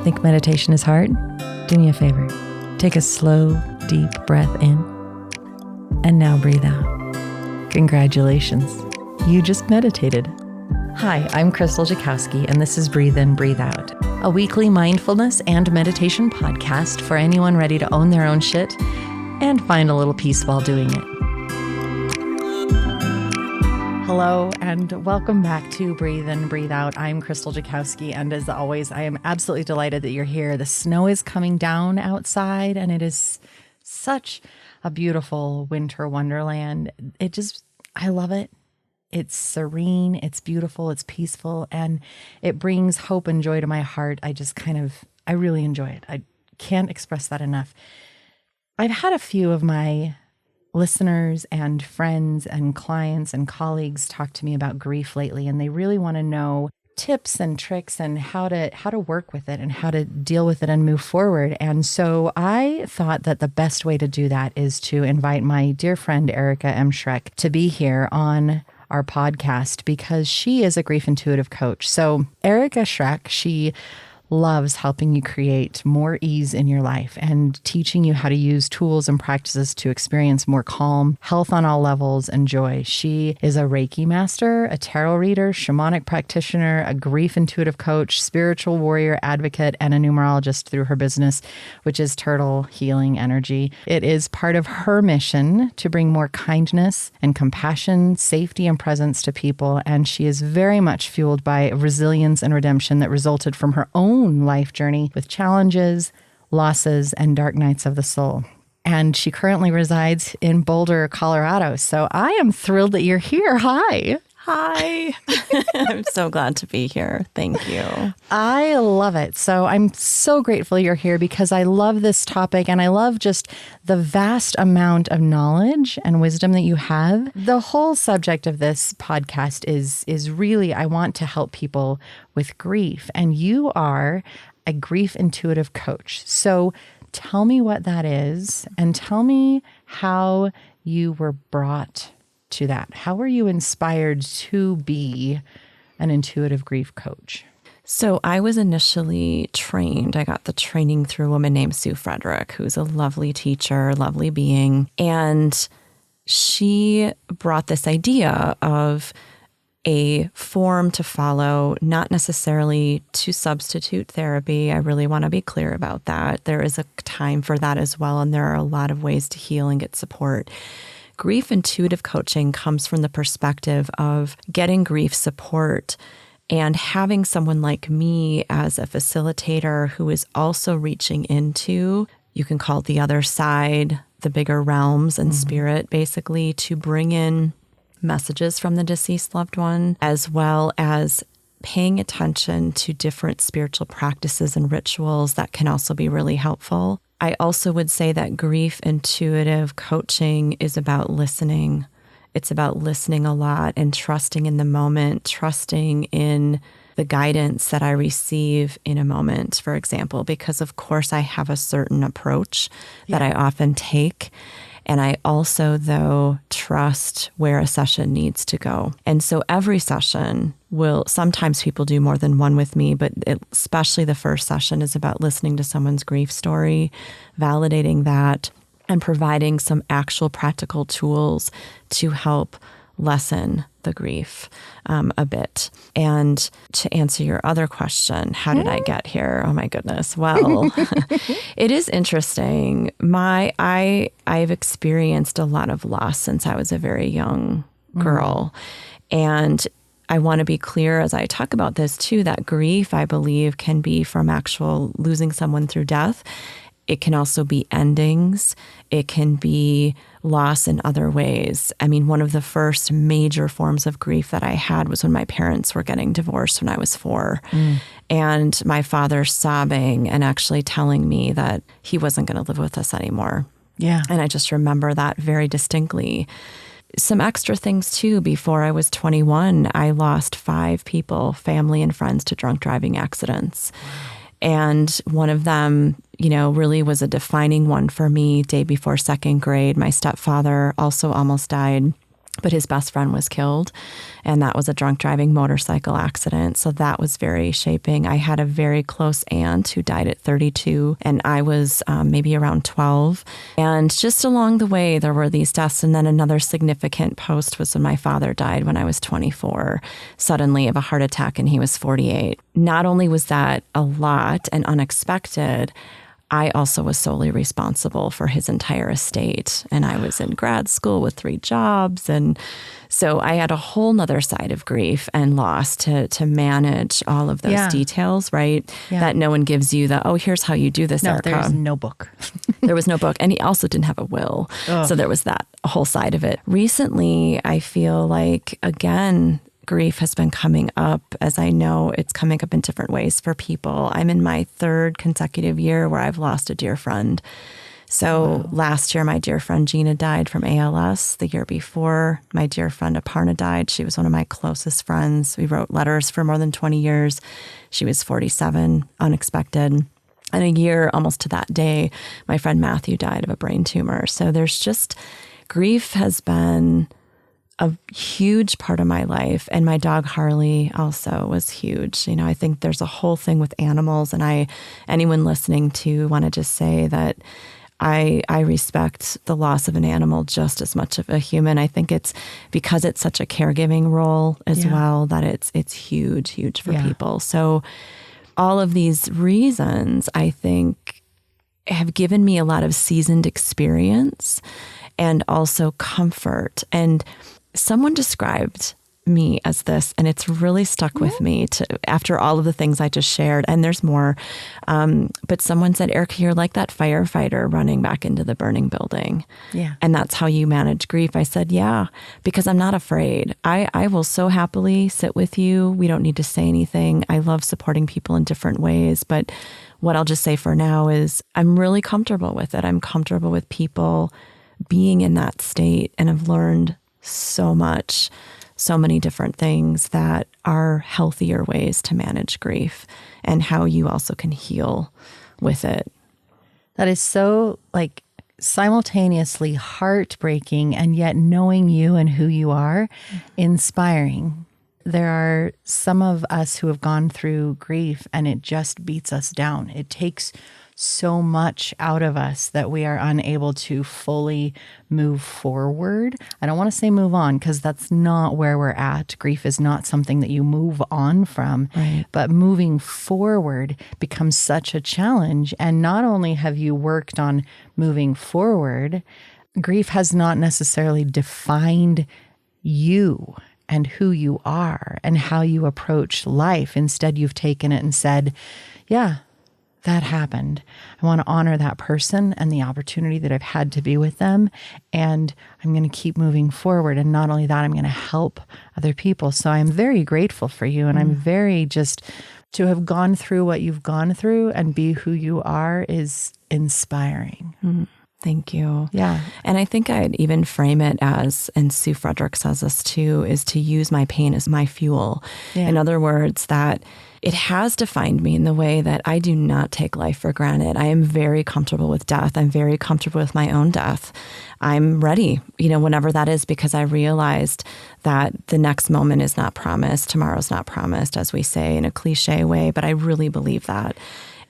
Think meditation is hard? Do me a favor. Take a slow, deep breath in. And now breathe out. Congratulations. You just meditated. Hi, I'm Krystal Jakosky, and this is Breathe In, Breathe Out, a weekly mindfulness and meditation podcast for anyone ready to own their own shit and find a little peace while doing it. Hello, and welcome back to Breathe In, Breathe Out. I'm Krystal Jakosky, and as always, I am absolutely delighted that you're here. The snow is coming down outside, and it is such a beautiful winter wonderland. I love it. It's serene, it's beautiful, it's peaceful, and it brings hope and joy to my heart. I really enjoy it. I can't express that enough. I've had a few of my listeners and friends and clients and colleagues talk to me about grief lately, and they really want to know tips and tricks and how to work with it and how to deal with it and move forward. And so I thought that the best way to do that is to invite my dear friend Erika M. Schreck to be here on our podcast because she is a grief intuitive coach. So Erika Schreck, she loves helping you create more ease in your life and teaching you how to use tools and practices to experience more calm, health on all levels, and joy. She is a Reiki master, a tarot reader, shamanic practitioner, a grief intuitive coach, spiritual warrior advocate, and a numerologist through her business, which is Turtle Healing Energy. It is part of her mission to bring more kindness and compassion, safety, and presence to people. And she is very much fueled by resilience and redemption that resulted from her own life journey with challenges, losses, and dark nights of the soul. And she currently resides in Boulder, Colorado. So I am thrilled that you're here. Hi. Hi. I'm so glad to be here. Thank you. I love it. So I'm so grateful you're here because I love this topic and I love just the vast amount of knowledge and wisdom that you have. The whole subject of this podcast is really, I want to help people with grief. And you are a grief intuitive coach. So tell me what that is and tell me how you were brought to that. How were you inspired to be an intuitive grief coach? So I was initially trained. I got the training through a woman named Sue Frederick, who's a lovely teacher, lovely being. And she brought this idea of a form to follow, not necessarily to substitute therapy. I really want to be clear about that. There is a time for that as well. And there are a lot of ways to heal and get support. Grief intuitive coaching comes from the perspective of getting grief support and having someone like me as a facilitator who is also reaching into, you can call it the other side, the bigger realms and spirit, basically, to bring in messages from the deceased loved one, as well as paying attention to different spiritual practices and rituals that can also be really helpful. I also would say that grief intuitive coaching is about listening. It's about listening a lot and trusting in the moment, trusting in the guidance that I receive in a moment, for example, because of course I have a certain approach that I often take. And I also, though, trust where a session needs to go. And so every session sometimes people do more than one with me, but especially the first session is about listening to someone's grief story, validating that, and providing some actual practical tools to help lessen the grief a bit. And to answer your other question, how did I get here? Oh my goodness. Well, it is interesting. I've experienced a lot of loss since I was a very young girl. And I want to be clear as I talk about this too, that grief, I believe, can be from actual losing someone through death. It can also be endings. It can be loss in other ways. I mean, one of the first major forms of grief that I had was when my parents were getting divorced when I was 4. And my father sobbing and actually telling me that he wasn't going to live with us anymore. Yeah. And I just remember that very distinctly. Some extra things too. Before I was 21, I lost 5 people, family and friends, to drunk driving accidents. And one of them, really was a defining one for me. Day before 2nd grade, my stepfather also almost died. but his best friend was killed, and that was a drunk driving motorcycle accident. So that was very shaping. I had a very close aunt who died at 32, and I was maybe around 12. And just along the way, there were these deaths. And then another significant post was when my father died when I was 24, suddenly of a heart attack, and he was 48. Not only was that a lot and unexpected, I also was solely responsible for his entire estate. And I was in grad school with 3 jobs. And so I had a whole nother side of grief and loss to manage all of those details, right? Yeah. That no one gives you the, oh, here's how you do this, No, Erika. there's no book. There was no book. And he also didn't have a will. Ugh. So there was that whole side of it. Recently, I feel like, again, grief has been coming up, as I know it's coming up in different ways for people. I'm in my 3rd consecutive year where I've lost a dear friend. So last year, my dear friend Gina died from ALS. The year before, my dear friend Aparna died. She was one of my closest friends. We wrote letters for more than 20 years. She was 47, unexpected. And a year almost to that day, my friend Matthew died of a brain tumor. So there's just, grief has been a huge part of my life. And my dog Harley also was huge. You know, I think there's a whole thing with animals, and anyone listening to want to just say that I respect the loss of an animal just as much of a human. I think it's because it's such a caregiving role as well, that it's huge for people. So all of these reasons, I think, have given me a lot of seasoned experience and also comfort. And someone described me as this, and it's really stuck with me after all of the things I just shared. And there's more. But someone said, Erika, you're like that firefighter running back into the burning building. Yeah. And that's how you manage grief. I said, yeah, because I'm not afraid. I will so happily sit with you. We don't need to say anything. I love supporting people in different ways. But what I'll just say for now is I'm really comfortable with it. I'm comfortable with people being in that state, and I've learned so much, so many different things that are healthier ways to manage grief, and how you also can heal with it. That is so simultaneously heartbreaking, and yet knowing you and who you are, inspiring. There are some of us who have gone through grief and it just beats us down. It takes so much out of us that we are unable to fully move forward. I don't want to say move on, because that's not where we're at. Grief is not something that you move on from, right. But moving forward becomes such a challenge. And not only have you worked on moving forward, grief has not necessarily defined you and who you are and how you approach life. Instead, you've taken it and said, yeah, that happened. I want to honor that person and the opportunity that I've had to be with them. And I'm going to keep moving forward. And not only that, I'm going to help other people. So I'm very grateful for you. And I'm very just to have gone through what you've gone through and be who you are is inspiring. Thank you. Yeah. And I think I'd even frame it as, and Sue Frederick says this too, is to use my pain as my fuel. Yeah. In other words, that it has defined me in the way that I do not take life for granted. I am very comfortable with death. I'm very comfortable with my own death. I'm ready, whenever that is, because I realized that the next moment is not promised. Tomorrow's not promised, as we say in a cliche way, but I really believe that.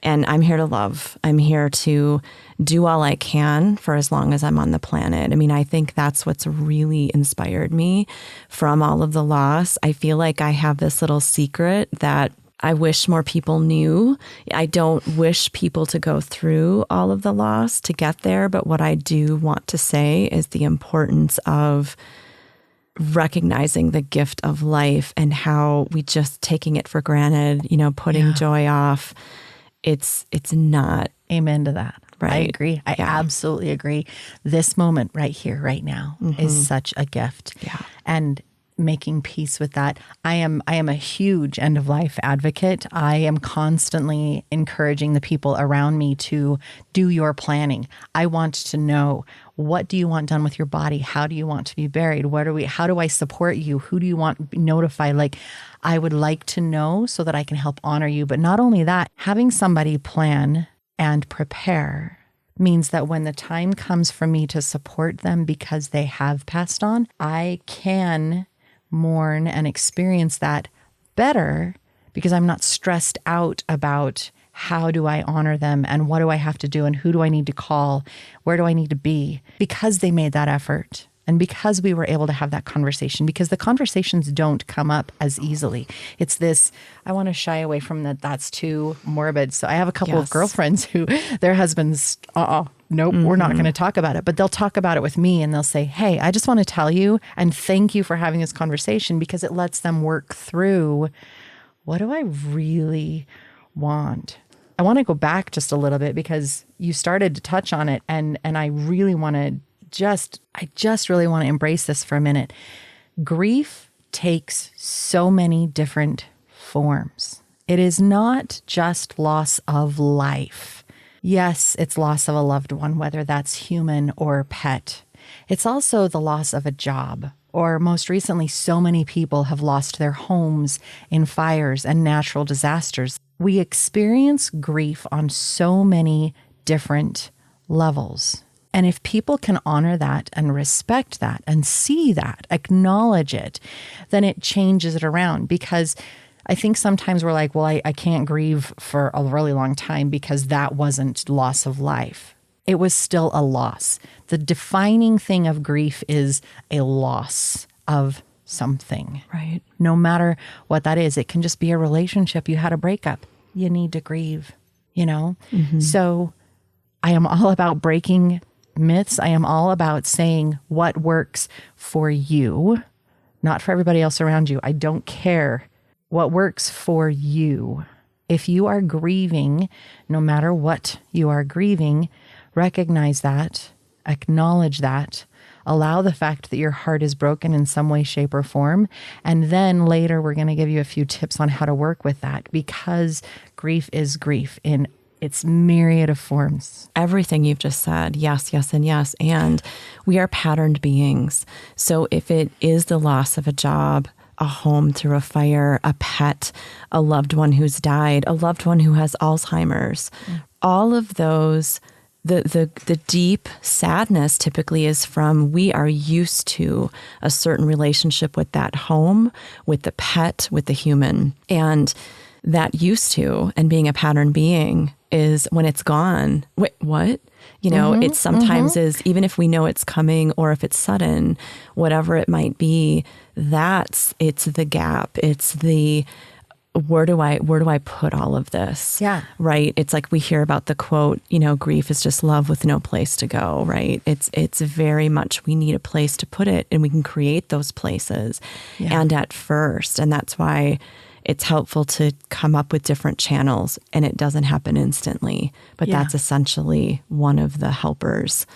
And I'm here to love. I'm here to do all I can for as long as I'm on the planet. I mean, I think that's what's really inspired me from all of the loss. I feel like I have this little secret that I wish more people knew. I don't wish people to go through all of the loss to get there. But what I do want to say is the importance of recognizing the gift of life and how we just taking it for granted, putting joy off. It's not. Amen to that. Right. I agree. I absolutely agree. This moment right here, right now is such a gift. Yeah. And making peace with that. I am a huge end of life advocate. I am constantly encouraging the people around me to do your planning. I want to know, what do you want done with your body? How do you want to be buried? How do I support you? Who do you want notified? I would like to know so that I can help honor you. But not only that, having somebody plan and prepare means that when the time comes for me to support them because they have passed on, I can mourn and experience that better because I'm not stressed out about how do I honor them and what do I have to do and who do I need to call, where do I need to be, because they made that effort. And because we were able to have that conversation, because the conversations don't come up as easily. It's this, I want to shy away from that. That's too morbid. So I have a couple of girlfriends who their husbands, nope, we're not going to talk about it. But they'll talk about it with me and they'll say, hey, I just want to tell you and thank you for having this conversation because it lets them work through, what do I really want? I want to go back just a little bit because you started to touch on it and I really want to I just really want to embrace this for a minute. Grief takes so many different forms. It is not just loss of life. Yes, it's loss of a loved one, whether that's human or pet. It's also the loss of a job, or most recently, so many people have lost their homes in fires and natural disasters. We experience grief on so many different levels. And if people can honor that and respect that and see that, acknowledge it, then it changes it around. Because I think sometimes we're like, well, I can't grieve for a really long time because that wasn't loss of life. It was still a loss. The defining thing of grief is a loss of something. Right. No matter what that is. It can just be a relationship. You had a breakup. You need to grieve, So I am all about breaking myths. I am all about saying what works for you, not for everybody else around you. I don't care what works for you. If you are grieving, no matter what you are grieving, recognize that, acknowledge that, allow the fact that your heart is broken in some way, shape, or form. And then later, we're going to give you a few tips on how to work with that because grief is grief in its myriad of forms. Everything you've just said, yes, yes, and yes. And we are patterned beings. So if it is the loss of a job, a home through a fire, a pet, a loved one who's died, a loved one who has Alzheimer's, all of those, the deep sadness typically is from we are used to a certain relationship with that home, with the pet, with the human. And that used to and being a pattern being is when it's gone. Wait, what? It sometimes is, even if we know it's coming or if it's sudden, whatever it might be, it's the gap. It's the, where do I put all of this? Yeah. Right. It's like we hear about the quote, grief is just love with no place to go. Right. It's very much, we need a place to put it and we can create those places. Yeah. And at first, and that's why it's helpful to come up with different channels and it doesn't happen instantly, but that's essentially one of the helpers.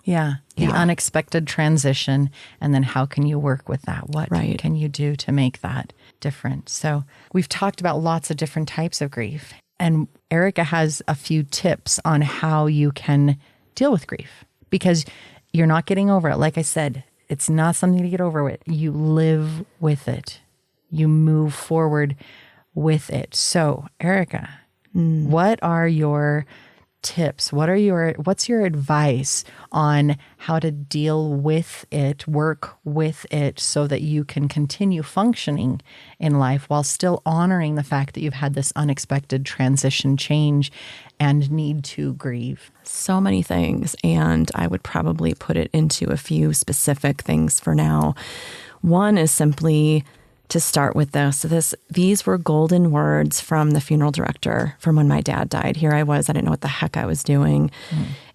Yeah. The unexpected transition. And then how can you work with that? What can you do to make that different? So we've talked about lots of different types of grief. And Erika has a few tips on how you can deal with grief because you're not getting over it. Like I said, it's not something to get over with. You live with it. You move forward with it. So, Erika, what are your tips? What's your advice on how to deal with it, work with it so that you can continue functioning in life while still honoring the fact that you've had this unexpected transition change and need to grieve? So many things. And I would probably put it into a few specific things for now. One is simply to start with this. These were golden words from the funeral director from when my dad died. Here I was, I didn't know what the heck I was doing.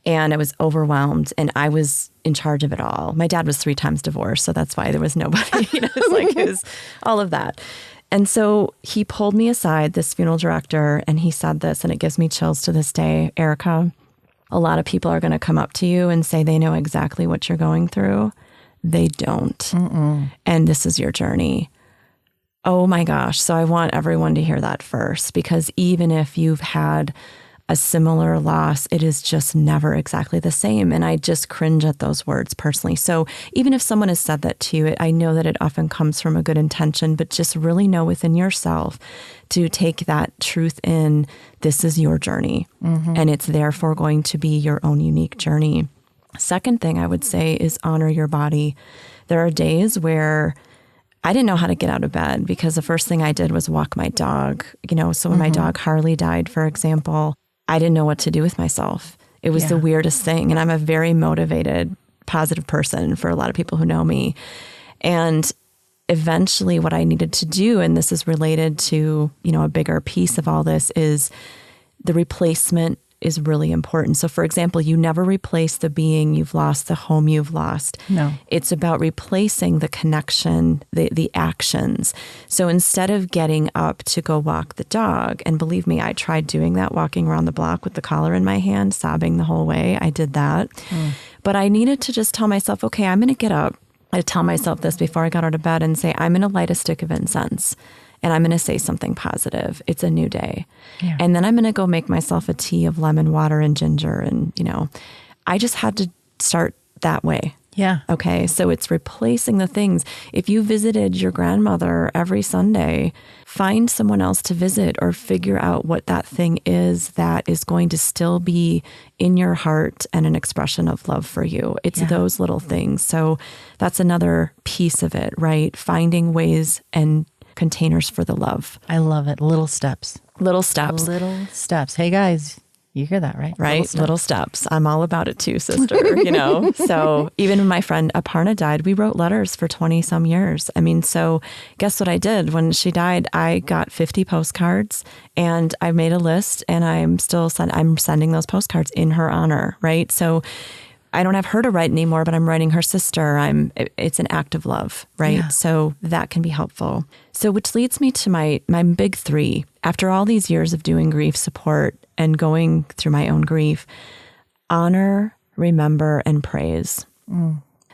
And I was overwhelmed and I was in charge of it all. My dad was 3 times divorced, so that's why there was nobody. It was all of that. And so he pulled me aside, this funeral director, and he said this, and it gives me chills to this day. Erika, a lot of people are going to come up to you and say they know exactly what you're going through. They don't. And this is your journey. Oh my gosh. So I want everyone to hear that first, because even if you've had a similar loss, it is just never exactly the same. And I just cringe at those words personally. So even if someone has said that to you, I know that it often comes from a good intention, but just really know within yourself to take that truth in. This is your journey, and it's therefore going to be your own unique journey. Second thing I would say is honor your body. There are days where I didn't know how to get out of bed because the first thing I did was walk my dog. So when my dog Harley died, for example, I didn't know what to do with myself. It was the weirdest thing. And I'm a very motivated, positive person for a lot of people who know me. And eventually what I needed to do, and this is related to, a bigger piece of all this, is the replacement is really important. So for example, you never replace the being you've lost, the home you've lost. No. It's about replacing the connection, the actions. So instead of getting up to go walk the dog, and believe me, I tried doing that, walking around the block with the collar in my hand, sobbing the whole way. I did that. But I needed to just tell myself, okay, I'm going to get up. I tell myself this before I got out of bed and say, I'm going to light a stick of incense. And I'm going to say something positive. It's a new day. Yeah. And then I'm going to go make myself a tea of lemon water and ginger. And, I just had to start that way. Yeah. Okay. So it's replacing the things. If you visited your grandmother every Sunday, find someone else to visit or figure out what that thing is that is going to still be in your heart and an expression of love for you. It's those little things. So that's another piece of it, right? Finding ways and containers for the love. I love it. Little steps. Little steps. Little steps. Hey, guys, you hear that, right? Right? Little steps. I'm all about it too, sister, So even when my friend Aparna died, we wrote letters for 20 some years. So guess what I did? When she died, I got 50 postcards and I made a list, and I'm sending those postcards in her honor, right? So I don't have her to write anymore, but I'm writing her sister. It's an act of love, right? Yeah. So that can be helpful. So which leads me to my big three. After all these years of doing grief support and going through my own grief, honor, remember, and praise.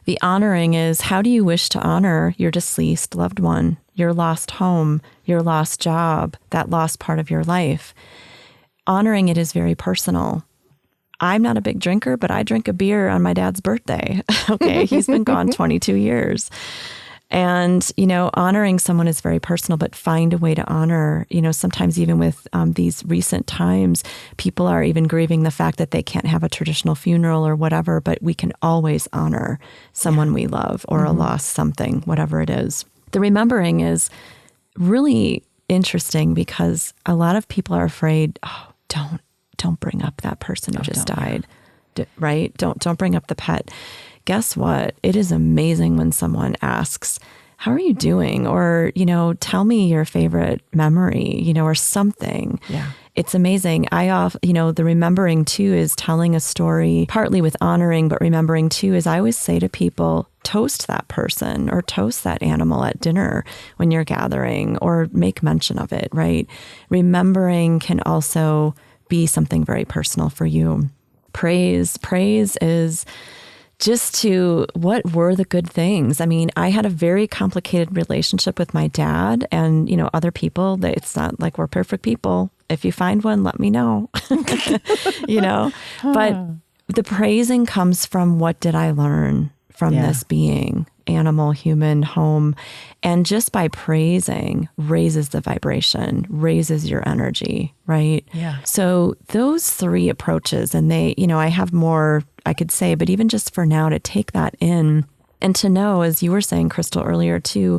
The honoring is, how do you wish to honor your deceased loved one, your lost home, your lost job, that lost part of your life? Honoring it is very personal. I'm not a big drinker, but I drink a beer on my dad's birthday. Okay. He's been gone 22 years. And, honoring someone is very personal, but find a way to honor, sometimes even with these recent times, people are even grieving the fact that they can't have a traditional funeral or whatever, but we can always honor someone we love or a lost something, whatever it is. The remembering is really interesting because a lot of people are afraid, don't bring up that person who just died, right? Don't bring up the pet. Guess what? It is amazing when someone asks, how are you doing? Or, tell me your favorite memory, or something. Yeah. It's amazing. The remembering too is telling a story, partly with honoring, but remembering too is I always say to people, toast that person or toast that animal at dinner when you're gathering, or make mention of it, right? Remembering can also be something very personal for you. Praise is just to what were the good things. I had a very complicated relationship with my dad and, other people. That it's not like we're perfect people. If you find one, let me know, But the praising comes from, what did I learn from this being, animal, human, home? And just by praising raises the vibration, raises your energy, right? Yeah. So those three approaches, and I have more I could say, but even just for now to take that in and to know, as you were saying, Krystal, earlier too,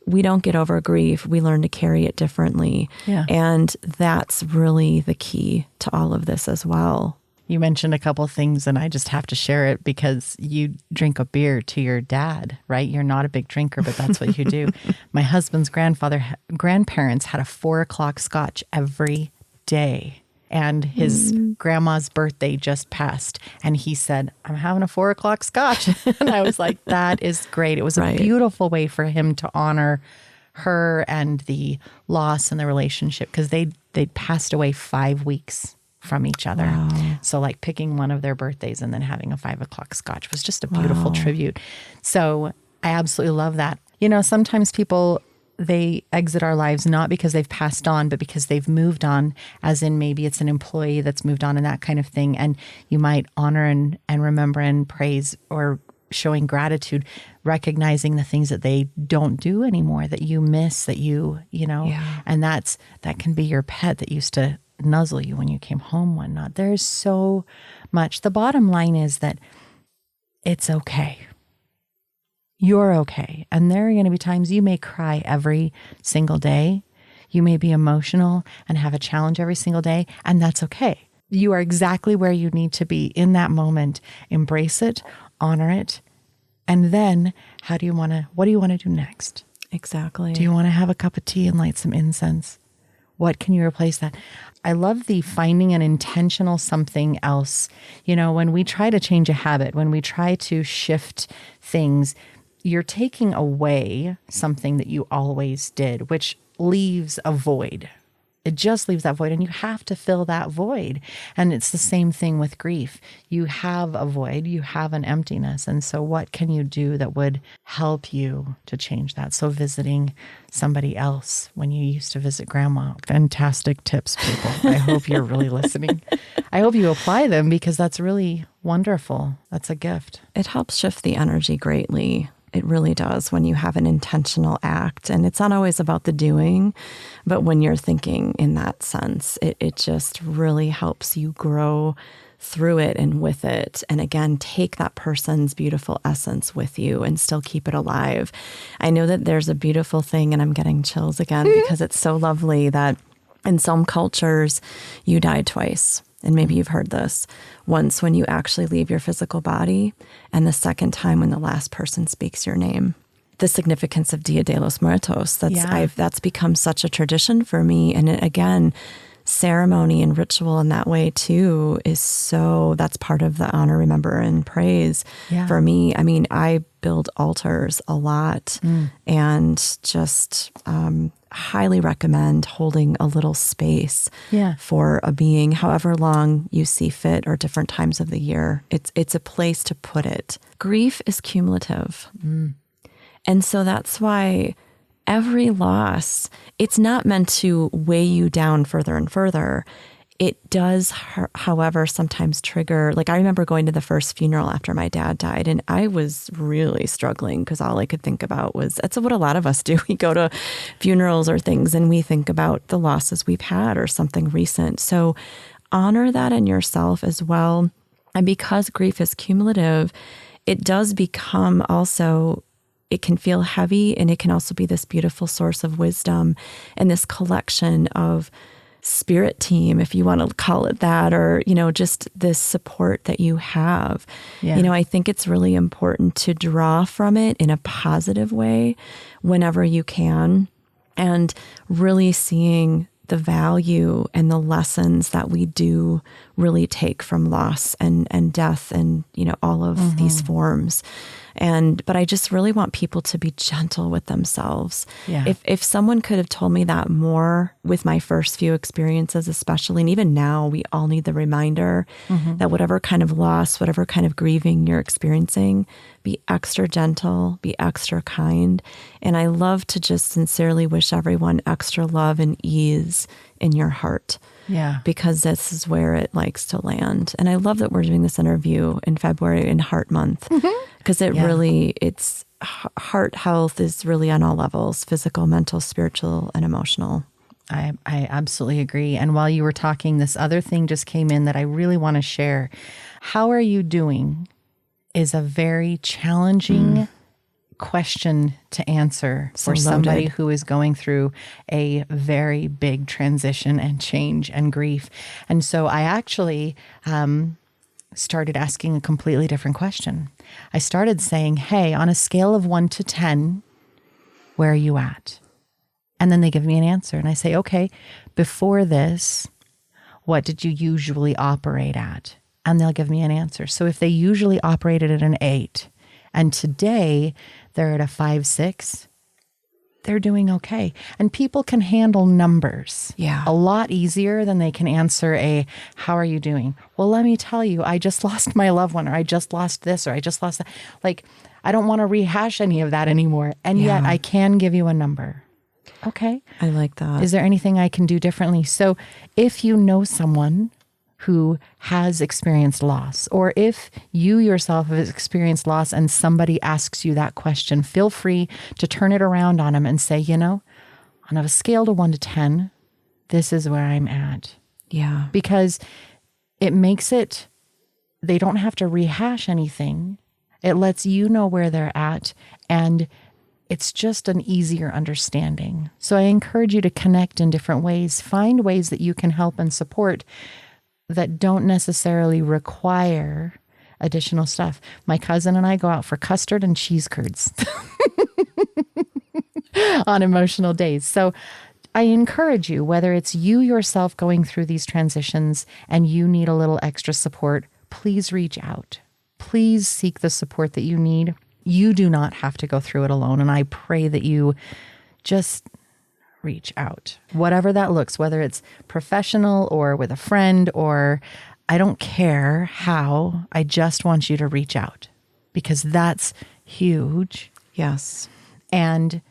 we don't get over grief. We learn to carry it differently. Yeah. And that's really the key to all of this as well. You mentioned a couple things, and I just have to share it because you drink a beer to your dad, right? You're not a big drinker, but that's what you do. My husband's grandparents had a 4:00 scotch every day. And his grandma's birthday just passed. And he said, I'm having a 4:00 scotch. And I was like, that is great. It was a beautiful way for him to honor her and the loss and the relationship, because they'd passed away 5 weeks from each other. Wow. So like picking one of their birthdays and then having a 5:00 scotch was just a beautiful tribute. So I absolutely love that. Sometimes people they exit our lives not because they've passed on, but because they've moved on, as in maybe it's an employee that's moved on and that kind of thing. And you might honor and remember and praise, or showing gratitude, recognizing the things that they don't do anymore, that you miss, that and that can be your pet that used to nuzzle you when you came home one night. There's so much. The bottom line is that it's okay. You're okay. And there are going to be times you may cry every single day. You may be emotional and have a challenge every single day, and that's okay. You are exactly where you need to be in that moment. Embrace it, honor it, and then what do you want to do next? Exactly. Do you want to have a cup of tea and light some incense? What can you replace that? I love the finding an intentional something else. When we try to change a habit, when we try to shift things, you're taking away something that you always did, which leaves a void. It just leaves that void, and you have to fill that void. And it's the same thing with grief. You have a void, you have an emptiness. And so what can you do that would help you to change that? So visiting somebody else when you used to visit grandma. Fantastic tips, people. I hope you're really listening. I hope you apply them, because that's really wonderful. That's a gift. It helps shift the energy greatly. It really does when you have an intentional act. And it's not always about the doing, but when you're thinking in that sense, it just really helps you grow through it and with it. And again, take that person's beautiful essence with you and still keep it alive. I know that there's a beautiful thing, and I'm getting chills again because it's so lovely that in some cultures, you die twice. And maybe you've heard this. Once when you actually leave your physical body, and the second time when the last person speaks your name. The significance of Dia de los Muertos, that's become such a tradition for me. And again, ceremony and ritual in that way too that's part of the honor, remember, and praise for me. I mean, I build altars a lot and just highly recommend holding a little space for a being, however long you see fit, or different times of the year. It's a place to put it. Grief is cumulative. And so that's why every loss, it's not meant to weigh you down further and further. It does, however, sometimes trigger. Like, I remember going to the first funeral after my dad died, and I was really struggling because all I could think about was, that's what a lot of us do. We go to funerals or things and we think about the losses we've had or something recent. So honor that in yourself as well. And because grief is cumulative, it does become also, it can feel heavy, and it can also be this beautiful source of wisdom and this collection of spirit team, if you want to call it that, or, just this support that you have. I think it's really important to draw from it in a positive way whenever you can, and really seeing the value and the lessons that we do really take from loss and death and, all of these forms. But I just really want people to be gentle with themselves. Yeah. If someone could have told me that more with my first few experiences, especially, and even now, we all need the reminder that whatever kind of loss, whatever kind of grieving you're experiencing, be extra gentle, be extra kind. And I love to just sincerely wish everyone extra love and ease in your heart. Yeah. Because this is where it likes to land. And I love that we're doing this interview in February in Heart Month, because it's heart health is really on all levels: physical, mental, spiritual, and emotional. I absolutely agree. And while you were talking, this other thing just came in that I really want to share. How are you doing is a very challenging question to answer for somebody who is going through a very big transition and change and grief. And so I actually started asking a completely different question. I started saying, hey, on a scale of 1 to 10, where are you at? And then they give me an answer. And I say, okay, before this, what did you usually operate at? And they'll give me an answer. So if they usually operated at an 8, and today they're at a 5, 6, they're doing okay. And people can handle numbers a lot easier than they can answer a, how are you doing? Well, let me tell you, I just lost my loved one, or I just lost this, or I just lost that. Like, I don't want to rehash any of that anymore. And yet I can give you a number. Okay. I like that. Is there anything I can do differently? So if you know someone who has experienced loss, or if you yourself have experienced loss and somebody asks you that question, feel free to turn it around on them and say, on a scale to 1 to 10, this is where I'm at. Yeah. Because it makes it, they don't have to rehash anything. It lets you know where they're at, and it's just an easier understanding. So I encourage you to connect in different ways. Find ways that you can help and support that don't necessarily require additional stuff. My cousin and I go out for custard and cheese curds on emotional days. So I encourage you, whether it's you yourself going through these transitions and you need a little extra support, please reach out. Please seek the support that you need. You do not have to go through it alone. And I pray that you just reach out, whatever that looks, whether it's professional or with a friend, or I don't care how, I just want you to reach out, because that's huge. Yes. And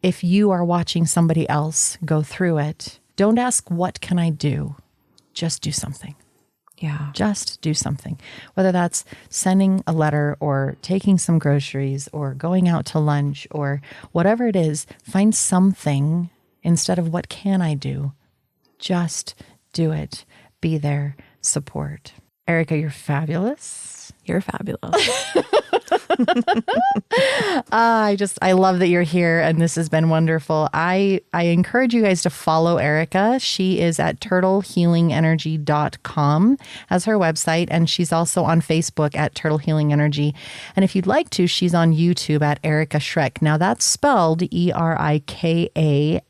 if you are watching somebody else go through it, don't ask, what can I do? Just do something. Yeah. Just do something. Whether that's sending a letter or taking some groceries or going out to lunch or whatever it is, find something instead of what can I do? Just do it. Be there. Support. Erika, you're fabulous. You're fabulous. I love that you're here, and this has been wonderful. I encourage you guys to follow Erika. She is at turtlehealingenergy.com as her website, and she's also on Facebook at Turtle Healing Energy. And if you'd like to, she's on YouTube at Erika Schreck. Now that's spelled ErikaSchreck.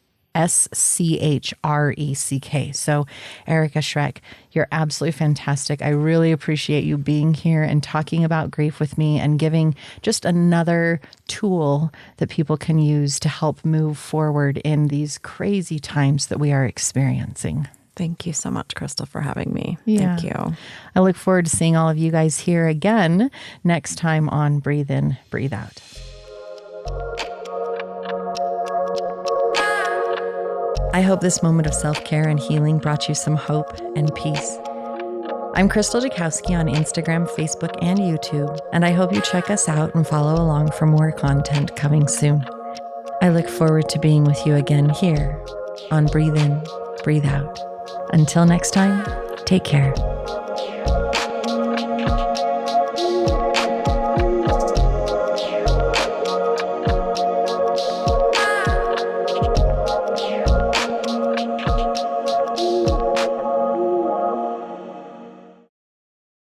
So Erika Schreck, you're absolutely fantastic. I really appreciate you being here and talking about grief with me and giving just another tool that people can use to help move forward in these crazy times that we are experiencing. Thank you so much, Krystal, for having me. Yeah. Thank you. I look forward to seeing all of you guys here again next time on Breathe In, Breathe Out. I hope this moment of self-care and healing brought you some hope and peace. I'm Krystal Jakosky on Instagram, Facebook, and YouTube, and I hope you check us out and follow along for more content coming soon. I look forward to being with you again here on Breathe In, Breathe Out. Until next time, take care.